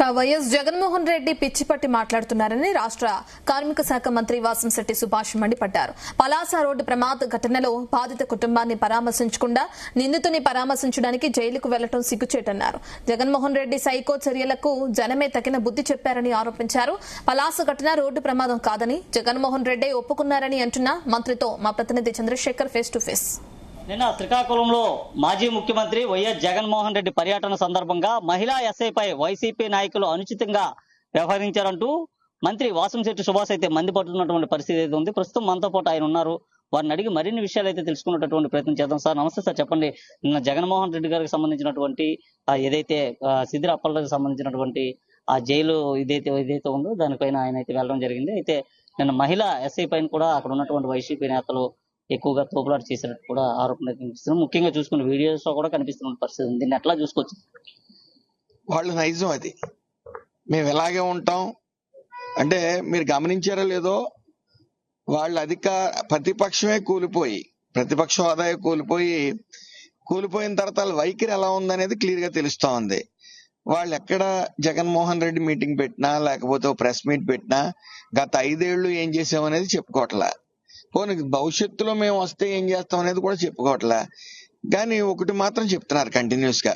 YS Jaganmohan Reddy పిచ్చిపట్టి మాట్లాడుతున్నారని రాష్ట్ర కార్మిక శాఖ మంత్రి వాసంశెట్టి సుభాష్ మండిపడ్డారు. పలాస రోడ్డు ప్రమాద ఘటనలో బాధిత కుటుంబాన్ని పరామర్శించకుండా నిందితుని పరామర్శించడానికి జైలుకు వెళ్లడం సిగ్గుచేటన్నారు. జగన్మోహన్ రెడ్డి సైకో చర్యలకు జనమే తగిన బుద్ధి చెప్పారని ఆరోపించారు. పలాస ఘటన రోడ్డు ప్రమాదం కాదని జగన్మోహన్ రెడ్డి ఒప్పుకున్నారని అంటున్న మంత్రితో మా ప్రతినిధి చంద్రశేఖర్ ఫేస్ టు ఫేస్. నిన్న శ్రీకాకుళంలో మాజీ ముఖ్యమంత్రి వైఎస్ జగన్మోహన్ రెడ్డి పర్యటన సందర్భంగా మహిళా ఎస్ఐపై వైసీపీ నాయకులు అనుచితంగా వ్యవహరించారంటూ మంత్రి వాసంశెట్టి సుభాష్ అయితే మండిపడుతున్నటువంటి పరిస్థితి అయితే ఉంది. ప్రస్తుతం మనతో పాటు ఆయన ఉన్నారు. వారిని అడిగి మరిన్ని విషయాలు అయితే తెలుసుకున్నటువంటి ప్రయత్నం చేద్దాం. సార్ నమస్తే సార్, చెప్పండి. నిన్న జగన్మోహన్ రెడ్డి గారికి సంబంధించినటువంటి ఏదైతే సిద్దిర అప్పలరాజుకి సంబంధించినటువంటి ఆ జైలు ఏదైతే ఉందో దానిపైన ఆయన అయితే వెళ్ళడం జరిగింది. అయితే నిన్న మహిళా ఎస్ఐ పైన కూడా అక్కడ ఉన్నటువంటి వైసీపీ నేతలు ఎక్కువగా తోపులాట చేసినట్టు కూడా ఆరోపణలు కనిపిస్తున్నాయి. ముఖ్యంగా చూసుకున్న వీడియోస్ లో కూడా కనిపిస్తున్న పరిస్థితి ఉంది. దీన్ని ఎట్లా చూసుకోవచ్చు? వాళ్ళు నైజం అది. మేము ఎలాగే ఉంటాం అంటే మీరు గమనించారో లేదో, వాళ్ళు ప్రతిపక్షమే ప్రతిపక్ష హోదా కూలిపోయిన తర్వాత వాళ్ళ వైఖరి ఎలా ఉందనేది క్లియర్ గా తెలుస్తా ఉంది. వాళ్ళు ఎక్కడ జగన్మోహన్ రెడ్డి మీటింగ్ పెట్టినా లేకపోతే ప్రెస్ మీట్ పెట్టినా గత 5 ఏళ్లు ఏం చేసామనేది చెప్పుకోవట్లా. పోనీ భవిష్యత్తులో మేము వస్తే ఏం చేస్తాం అనేది కూడా చెప్పుకోవట్లే. కానీ ఒకటి మాత్రం చెప్తున్నారు కంటిన్యూస్ గా,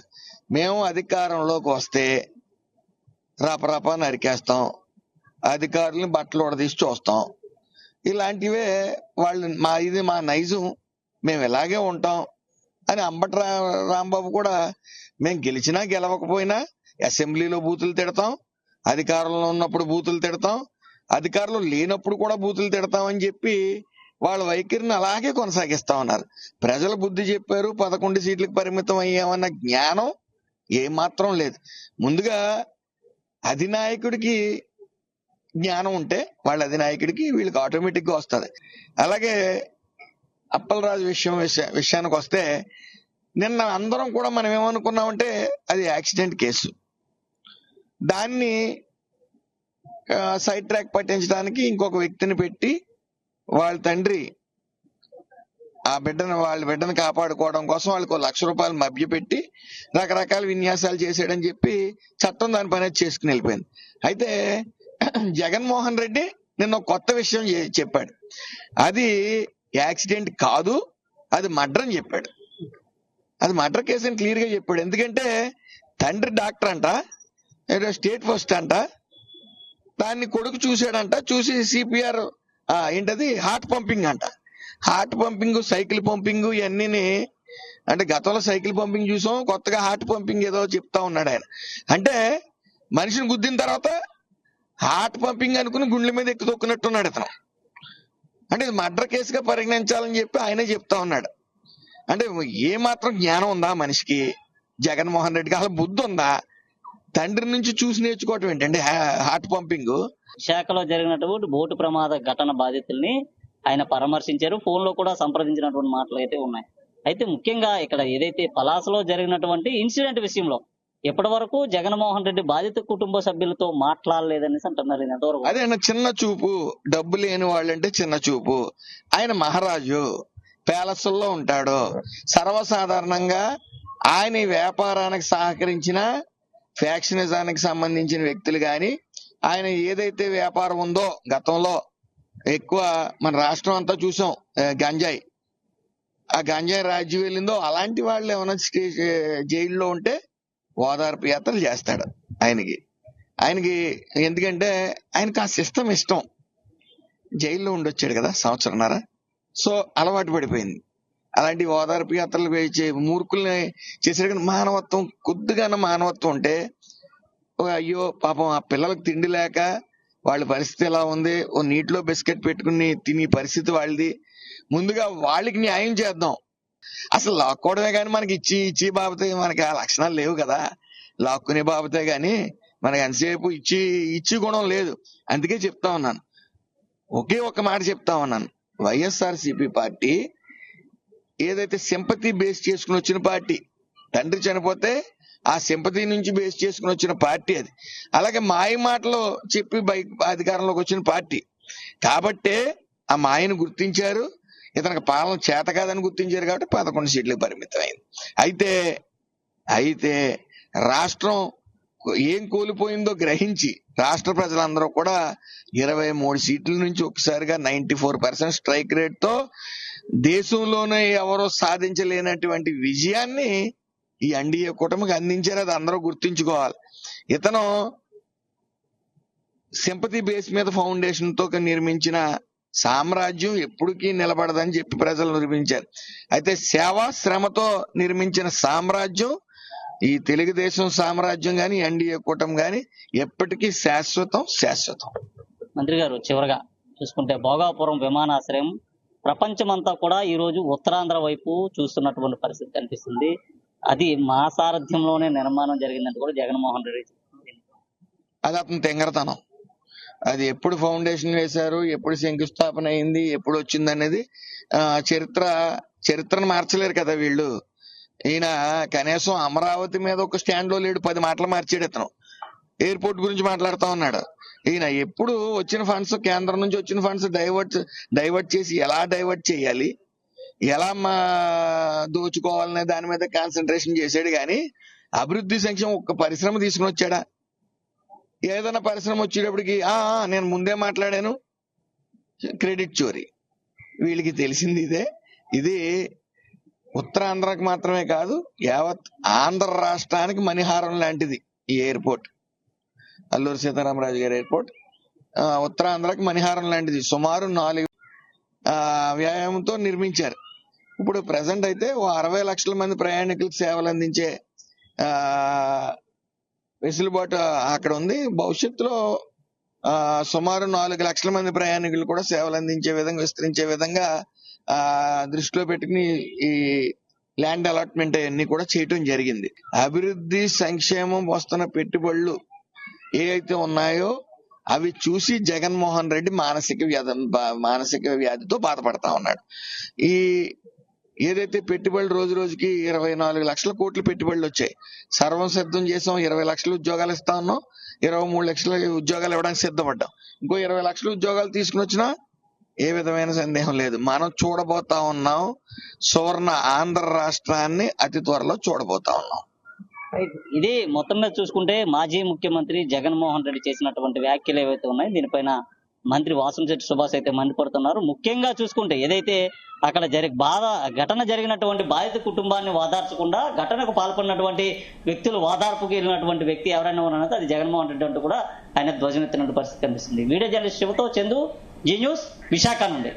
మేము అధికారంలోకి వస్తే రపరపా నరికేస్తాం, అధికారులను బట్టలు ఉడదీసి చూస్తాం. ఇలాంటివే వాళ్ళు మా నైజం, మేము ఇలాగే ఉంటాం అని అంబటి రాంబాబు కూడా మేము గెలిచినా గెలవకపోయినా అసెంబ్లీలో బూతులు తిడతాం, అధికారంలో ఉన్నప్పుడు బూతులు తిడతాం, అధికారంలో లేనప్పుడు కూడా బూతులు తిడతామని చెప్పి వాళ్ళ వైఖరిని అలాగే కొనసాగిస్తా ఉన్నారు. ప్రజలు బుద్ధి చెప్పారు, 11 సీట్లకు పరిమితం అయ్యామన్న జ్ఞానం ఏమాత్రం లేదు. ముందుగా అధినాయకుడికి జ్ఞానం ఉంటే వాళ్ళ అధినాయకుడికి వీళ్ళకి ఆటోమేటిక్ గా వస్తుంది. అలాగే అప్పలరాజు విషయానికి వస్తే, నిన్న అందరం కూడా మనం ఏమనుకున్నామంటే అది యాక్సిడెంట్ కేసు. దాన్ని సైడ్ ట్రాక్ పట్టించడానికి ఇంకొక వ్యక్తిని పెట్టి వాళ్ళ తండ్రి వాళ్ళ బిడ్డను కాపాడుకోవడం కోసం వాళ్ళకి ₹1,00,000 మభ్యపెట్టి రకరకాల విన్యాసాలు చేసాడని చెప్పి చట్టం దాని పని చేసుకుని వెళ్ళిపోయింది. అయితే జగన్మోహన్ రెడ్డి నిన్న కొత్త విషయం చెప్పాడు. అది యాక్సిడెంట్ కాదు, అది మర్డర్ అని చెప్పాడు. అది మర్డర్ కేసు అని క్లియర్ గా చెప్పాడు. ఎందుకంటే తండ్రి డాక్టర్ అంట, స్టేట్ ఫస్ట్ అంట, దాన్ని కొడుకు చూశాడంట. చూసి సిపిఆర్ ఏంటది హార్ట్ పంపింగ్ అంట. హార్ట్ పంపింగ్, సైకిల్ పంపింగ్ ఇవన్నీ, అంటే గతంలో సైకిల్ పంపింగ్ చూసాం, కొత్తగా హార్ట్ పంపింగ్ ఏదో చెప్తా ఉన్నాడు ఆయన. అంటే మనిషిని గుద్దిన తర్వాత హార్ట్ పంపింగ్ అనుకుని గుండెల మీద ఎక్కు తొక్కున్నట్టున్నాడు ఇతను. అంటే ఇది మర్డర్ కేసుగా పరిగణించాలని చెప్పి ఆయనే చెప్తా ఉన్నాడు. అంటే ఏ మాత్రం జ్ఞానం ఉందా మనిషికి? జగన్మోహన్ రెడ్డికి అసలు బుద్ధి ఉందా? తండ్రి నుంచి చూసి నేర్చుకోవటం ఏంటంటే హార్ట్ పంపింగ్. విశాఖలో జరిగినటువంటి బోటు ప్రమాద ఘటన బాధితుల్ని ఆయన పరామర్శించారు. ఫోన్ లో కూడా సంప్రదించినటువంటి మాటలు అయితే ఉన్నాయి. అయితే ముఖ్యంగా ఇక్కడ ఏదైతే పలాసలో జరిగినటువంటి ఇన్సిడెంట్ విషయంలో ఇప్పటి వరకు జగన్మోహన్ రెడ్డి బాధిత కుటుంబ సభ్యులతో మాట్లాడలేదనేసి అంటున్నారు. ఎంతవరకు అదే చిన్న చూపు, డబ్బు లేని వాళ్ళంటే చిన్న చూపు. ఆయన మహారాజు, ప్యాలెస్లో ఉంటాడు. సర్వసాధారణంగా ఆయన వ్యాపారానికి సహకరించిన ఫ్యాక్షనిజానికి సంబంధించిన వ్యక్తులు గాని, ఆయన ఏదైతే వ్యాపారం ఉందో గతంలో ఎక్కువ మన రాష్ట్రం అంతా చూసాం, గంజాయి, ఆ గంజాయి రాజ్యం వెళ్ళిందో అలాంటి వాళ్ళు ఏమైనా జైల్లో ఉంటే ఓదార్పు యాత్రలు చేస్తాడు ఆయనకి. ఎందుకంటే ఆయనకి ఆ సిస్టమ్ ఇష్టం. జైల్లో ఉండొచ్చాడు కదా సంవత్సరంన్నర, సో అలవాటు పడిపోయింది. అలాంటి ఓదార్పు యాత్రలు మూర్ఖుల్ని చేసాడు. కానీ మానవత్వం, కొద్దిగా మానవత్వం ఉంటే, అయ్యో పాపం ఆ పిల్లలకు తిండి లేక వాళ్ళ పరిస్థితి ఎలా ఉంది, ఓ నీటిలో బిస్కెట్ పెట్టుకుని తిని పరిస్థితి వాళ్ళది, ముందుగా వాళ్ళకి న్యాయం చేద్దాం. అసలు లాక్కోవడమే కానీ మనకి ఇచ్చి బాబతే మనకి ఆ లక్షణాలు లేవు కదా. లాక్కునే బాబతే గాని మనకి ఎంతసేపు ఇచ్చి గుణం లేదు. అందుకే చెప్తా ఉన్నాను, ఒకే ఒక్క మాట చెప్తా ఉన్నాను, వైఎస్ఆర్సీపీ పార్టీ ఏదైతే సింపతి బేస్ చేసుకుని వచ్చిన పార్టీ, తండ్రి చనిపోతే ఆ సింపతి నుంచి బేస్ చేసుకుని వచ్చిన పార్టీ అది. అలాగే మాయ మాటలు చెప్పి అధికారంలోకి వచ్చిన పార్టీ కాబట్టే ఆ మాయను గుర్తించారు. ఇతనికి పాలన చేత కాదని గుర్తించారు కాబట్టి 11 సీట్లకు పరిమితం అయింది. అయితే రాష్ట్రం ఏం కోల్పోయిందో గ్రహించి రాష్ట్ర ప్రజలందరూ కూడా 23 సీట్ల నుంచి ఒకసారిగా 94% స్ట్రైక్ రేట్ తో దేశంలోనే ఎవరో సాధించలేనటువంటి విజయాన్ని ఈ ఎన్డీఏ కూటమికి అందించారు. అది అందరూ గుర్తించుకోవాలి. ఇతను సింపతి బేస్ మీద ఫౌండేషన్ తో నిర్మించిన సామ్రాజ్యం ఎప్పటికీ నిలబడదని చెప్పి ప్రజలు నిర్మించారు. అయితే సేవా శ్రమతో నిర్మించిన సామ్రాజ్యం ఈ తెలుగుదేశం సామ్రాజ్యం గాని ఎన్డీఏ కూటమి గాని ఎప్పటికీ శాశ్వతం. మంత్రి గారు, చివరగా చూసుకుంటే భోగాపురం విమానాశ్రయం ప్రపంచమంతా కూడా ఈ రోజు ఉత్తరాంధ్ర వైపు చూస్తున్నటువంటి పరిస్థితి కనిపిస్తుంది. అది మా సారథ్యంలోనే నిర్మాణం జరిగిందంటే కూడా జగన్మోహన్ రెడ్డి అది అతని తెంగరతనం. అది ఎప్పుడు ఫౌండేషన్ వేశారు, ఎప్పుడు శంకుస్థాపన అయింది, ఎప్పుడు వచ్చింది అనేది చరిత్రను మార్చలేరు కదా వీళ్ళు. ఈయన కనీసం అమరావతి మీద ఒక స్టాండ్ లో లేడు, 10 మాటలు మార్చాడు. ఇతను ఎయిర్పోర్ట్ గురించి మాట్లాడుతా ఉన్నాడు. ఈయన ఎప్పుడు వచ్చిన ఫండ్స్, కేంద్రం నుంచి వచ్చిన ఫండ్స్ డైవర్ట్ చేసి ఎలా డైవర్ట్ చేయాలి, ఎలా దోచుకోవాలనే దాని మీద కాన్సన్ట్రేషన్ చేశాడు. గాని అభివృద్ధి సంక్షేమం ఒక్క పరిశ్రమ తీసుకుని వచ్చాడా? ఏదైనా పరిశ్రమ వచ్చేటప్పటికి నేను ముందే మాట్లాడాను, క్రెడిట్ చోరీ. వీళ్ళకి తెలిసింది ఇదే. ఇది ఉత్తరాంధ్రకి మాత్రమే కాదు, యావత్ ఆంధ్ర రాష్ట్రానికి మణిహారం లాంటిది ఈ ఎయిర్పోర్ట్. అల్లూరి సీతారామరాజు గారి ఎయిర్పోర్ట్ ఉత్తరాంధ్రకి మణిహారం లాంటిది. సుమారు 4 వ్యాయామంతో నిర్మించారు. ఇప్పుడు ప్రజెంట్ అయితే 60 లక్షల మంది ప్రయాణికులకు సేవలు అందించే వెసులుబాటు అక్కడ ఉంది. భవిష్యత్తులో సుమారు 4 లక్షల మంది ప్రయాణికులు కూడా సేవలు అందించే విధంగా, విస్తరించే విధంగా దృష్టిలో పెట్టుకుని ఈ ల్యాండ్ అలాట్మెంట్ అన్ని కూడా చేయటం జరిగింది. అభివృద్ధి సంక్షేమం వస్తున్న పెట్టుబడులు ఏవైతే ఉన్నాయో అవి చూసి జగన్మోహన్ రెడ్డి మానసిక వ్యాధితో బాధపడతా ఉన్నాడు. ఈ ఏదైతే పెట్టుబడులు రోజు రోజుకి 24 లక్షల కోట్ల పెట్టుబడులు వచ్చాయి, సర్వం సిద్ధం చేసాం, 20 లక్షల ఉద్యోగాలు ఇస్తా ఉన్నాం, 23 లక్షల ఉద్యోగాలు ఇవ్వడానికి సిద్ధపడ్డాం. ఇంకో 20 లక్షల ఉద్యోగాలు తీసుకుని వచ్చినా ఏ విధమైన సందేహం లేదు, మనం చూడబోతా ఉన్నాం సువర్ణ ఆంధ్ర రాష్ట్రాన్ని అతి త్వరలో చూడబోతా ఉన్నాం. ఇది మొత్తం మీద చూసుకుంటే మాజీ ముఖ్యమంత్రి జగన్మోహన్ రెడ్డి చేసినటువంటి వ్యాఖ్యలు ఏవైతే ఉన్నాయో దీనిపైన మంత్రి వాసంశెట్టి సుభాష్ అయితే మండిపడుతున్నారు. ముఖ్యంగా చూసుకుంటే ఏదైతే అక్కడ ఘటన జరిగినటువంటి బాధిత కుటుంబాన్ని ఓదార్చకుండా ఘటనకు పాల్పడినటువంటి వ్యక్తులు ఓదార్పుకి వెళ్ళినటువంటి వ్యక్తి ఎవరైనా ఉన్నారో అది జగన్మోహన్ రెడ్డి అంటూ కూడా ఆయన ధ్వజమెత్తినటువంటి పరిస్థితి కనిపిస్తుంది. వీడియో జర్నలిస్ట్ శివతో చందు, జీ న్యూస్, విశాఖ నుండి.